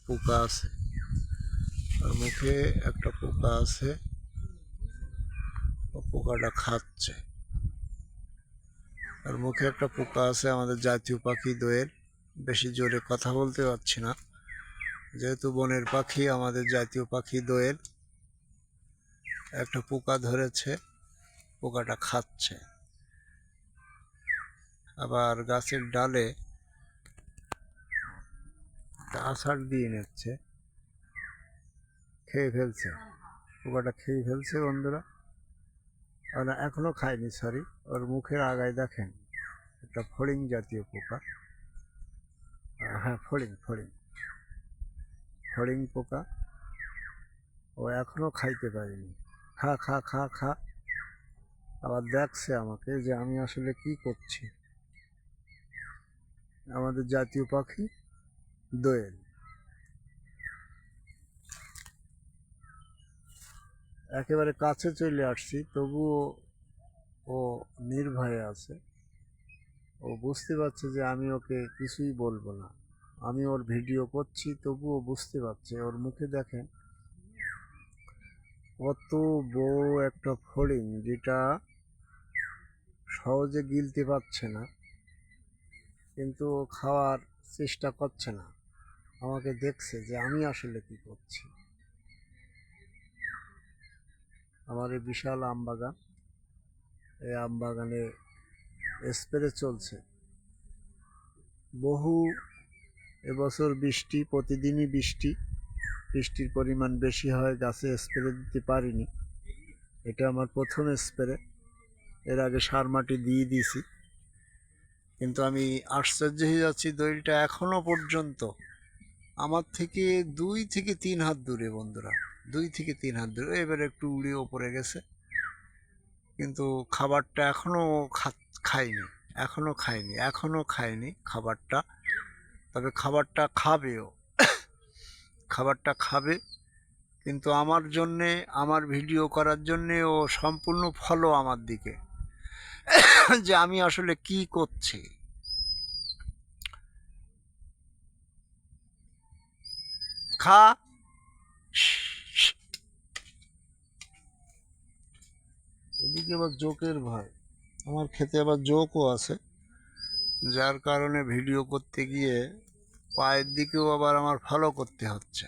পোকা আছে, আর মুখে একটা পোকা আছে, পোকাটা খাচ্ছে। আর মুখে একটা পোকা আছে আমাদের জাতীয় পাখি দোয়েল। বেশি জোরে কথা বলতে পারছি না, যেহেতু বনের পাখি, আমাদের জাতীয় পাখি দোয়েল। একটা পোকা ধরেছে, পোকাটা খাচ্ছে। আবার গাছের ডালে আছাড় দিয়ে নিচ্ছে, খেয়ে ফেলছে। পোকাটা খেয়ে ফেলছে বন্ধুরা, না এখনো খায়নি, সরি। ওর মুখের আগায় দেখেন একটা ফড়িং জাতীয় পোকা। হ্যাঁ, ফড়িং ফড়িং ফড়িং পোকা। ও এখনো খাইতে পারিনি। খা খা খা খা। আবার দেখছে আমাকে যে আমি আসলে কি করছি। আমাদের জাতীয় পাখি দোয়েল। একেবারে কাছে চলে আসছি, তবুও ও নির্ভয়ে আছে। ও বুঝতে পারছে যে আমি ওকে কিছুই বলবো না। আমি ওর ভিডিও করছি, তবুও বুঝতে পারছে। ওর মুখে দেখেন কত বড় একটা ফড়িং, যেটা সহজে গিলতে পারছে না, কিন্তু খাওয়ার চেষ্টা করছে না। আমাকে দেখছে যে আমি আসলে কি করছি। আমার এই বিশাল আম বাগান, এই আম বাগানে স্প্রে চলছে। বহু এবছর বৃষ্টি, প্রতিদিনই বৃষ্টির পরিমাণ বেশি হয়, গাছে স্প্রে দিতে পারিনি। এটা আমার প্রথম স্প্রে। এর আগে সার মাটি দিয়ে দিয়েছি, কিন্তু আমি আশ্চর্য হয়ে যাচ্ছি, দড়িটা এখনো পর্যন্ত আমার থেকে 2 থেকে 3 হাত দূরে বন্ধুরা, 2 থেকে 3 হাত দূরে। এবারে একটু উড়ে ওপরে গেছে, কিন্তু খাবারটা এখনো খায়নি, এখনো খায়নি খাবারটা। তবে খাবারটা খাবেও, খাবারটা খাবে। কিন্তু আমার জন্যে, আমার ভিডিও করার জন্যে ও সম্পূর্ণ ফলো আমার দিকে, যে আমি আসলে কি করছি। খা। এদিকে আবার জোকের ভয়, আমার খেতে আবার জোকও আছে, যার কারণে ভিডিও করতে গিয়ে পায়ের দিকেও আবার আমার ফলো করতে হচ্ছে।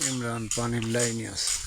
ইমরান পানির লাইনে আছে।